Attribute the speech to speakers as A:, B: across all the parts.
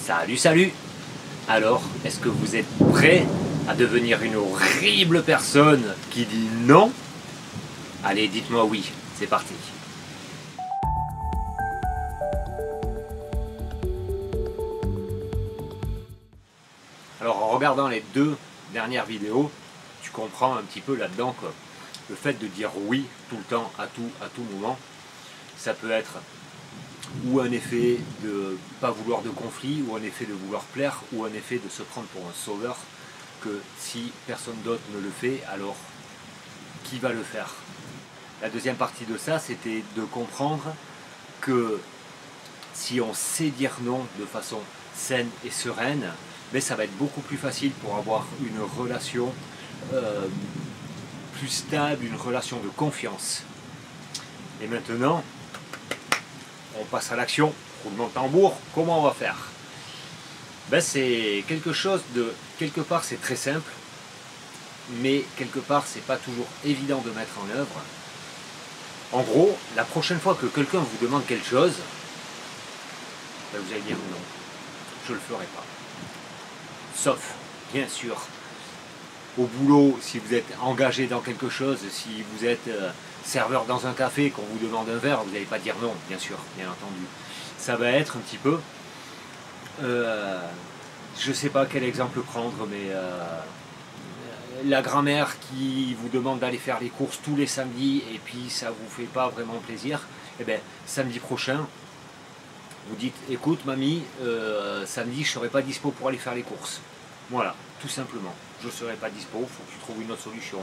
A: Salut, salut! Alors, est-ce que vous êtes prêts à devenir une horrible personne qui dit non? Allez, dites-moi oui, c'est parti. Alors, en regardant les deux dernières vidéos, tu comprends un petit peu là-dedans que le fait de dire oui tout le temps, à tout moment, ça peut être ou un effet de pas vouloir de conflit, ou un effet de vouloir plaire, ou un effet de se prendre pour un sauveur, que si personne d'autre ne le fait, alors qui va le faire? La deuxième partie de ça, c'était de comprendre que si on sait dire non de façon saine et sereine, mais ça va être beaucoup plus facile pour avoir une relation plus stable, une relation de confiance. Et maintenant, on passe à l'action, roulement de tambour, comment on va faire? Ben c'est quelque chose de, quelque part c'est très simple, mais quelque part c'est pas toujours évident de mettre en œuvre. En gros, la prochaine fois que quelqu'un vous demande quelque chose, ben vous allez dire non, je le ferai pas. Sauf, bien sûr, au boulot, si vous êtes engagé dans quelque chose, si vous êtes serveur dans un café, qu'on vous demande un verre, vous n'allez pas dire non, bien sûr, bien entendu. Ça va être un petit peu, je ne sais pas quel exemple prendre, mais la grand-mère qui vous demande d'aller faire les courses tous les samedis et puis ça ne vous fait pas vraiment plaisir, et bien samedi prochain, vous dites, écoute mamie, samedi je ne serai pas dispo pour aller faire les courses. Voilà, tout simplement. Je ne serai pas dispo, il faut que tu trouves une autre solution.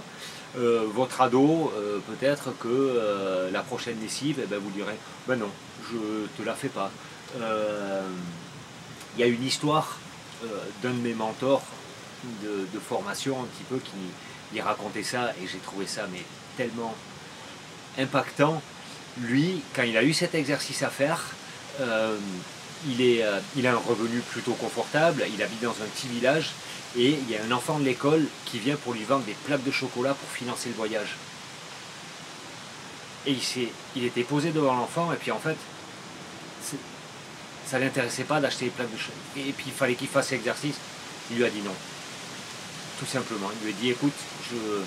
A: Votre ado, peut-être que la prochaine lessive, eh ben, vous direz, ben non, je te la fais pas. Il y a une histoire d'un de mes mentors de formation un petit peu qui racontait ça, et j'ai trouvé ça mais tellement impactant. Lui, quand il a eu cet exercice à faire, il a un revenu plutôt confortable, il habite dans un petit village, et il y a un enfant de l'école qui vient pour lui vendre des plaques de chocolat pour financer le voyage. Et il était posé devant l'enfant, et puis en fait, ça ne l'intéressait pas d'acheter des plaques de chocolat. Et puis il fallait qu'il fasse l'exercice. Il lui a dit non. Tout simplement. Il lui a dit, écoute, je ne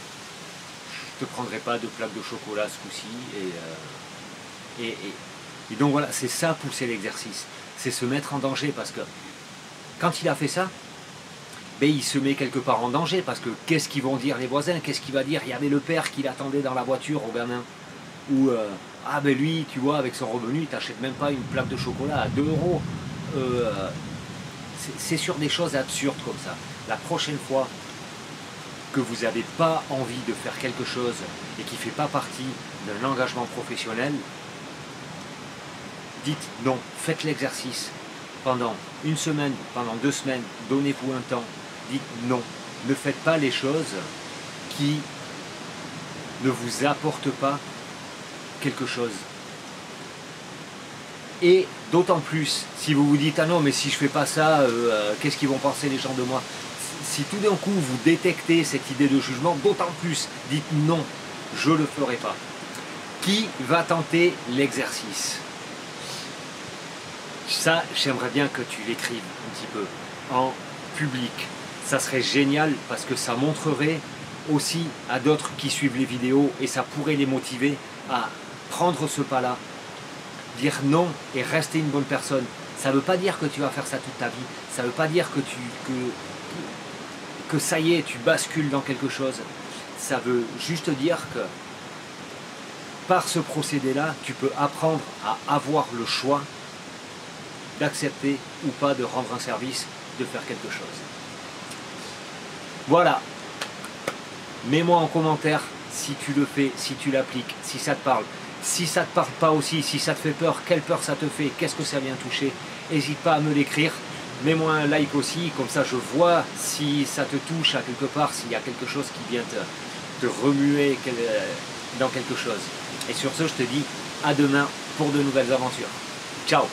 A: te prendrai pas de plaques de chocolat ce coup-ci. Et donc voilà, c'est ça, pousser l'exercice. C'est se mettre en danger, parce que quand il a fait ça, ben, il se met quelque part en danger, parce que qu'est-ce qu'ils vont dire les voisins? Qu'est-ce qu'il va dire? Il y avait le père qui l'attendait dans la voiture au gamin. Ou ah ben lui, tu vois, avec son revenu, il t'achète même pas une plaque de chocolat à 2 euros. C'est sur des choses absurdes comme ça. La prochaine fois que vous n'avez pas envie de faire quelque chose et qui ne fait pas partie d'un engagement professionnel, dites non, faites l'exercice pendant une semaine, pendant 2 semaines, donnez-vous un temps, dites non, ne faites pas les choses qui ne vous apportent pas quelque chose. Et d'autant plus, si vous vous dites, ah non, mais si je fais pas ça, qu'est-ce qu'ils vont penser les gens de moi? Si tout d'un coup vous détectez cette idée de jugement, d'autant plus, dites non, je ne le ferai pas. Qui va tenter l'exercice? Ça, j'aimerais bien que tu l'écrives un petit peu en public. Ça serait génial, parce que ça montrerait aussi à d'autres qui suivent les vidéos, et ça pourrait les motiver à prendre ce pas-là, dire non et rester une bonne personne. Ça ne veut pas dire que tu vas faire ça toute ta vie, ça ne veut pas dire que ça y est, tu bascules dans quelque chose. Ça veut juste dire que par ce procédé-là, tu peux apprendre à avoir le choix d'accepter ou pas de rendre un service, de faire quelque chose. Voilà. Mets-moi en commentaire si tu le fais, si tu l'appliques, si ça te parle. Si ça ne te parle pas aussi, si ça te fait peur, quelle peur ça te fait, qu'est-ce que ça vient toucher, n'hésite pas à me l'écrire. Mets-moi un like aussi, comme ça je vois si ça te touche à quelque part, s'il y a quelque chose qui vient te remuer dans quelque chose. Et sur ce, je te dis à demain pour de nouvelles aventures. Ciao!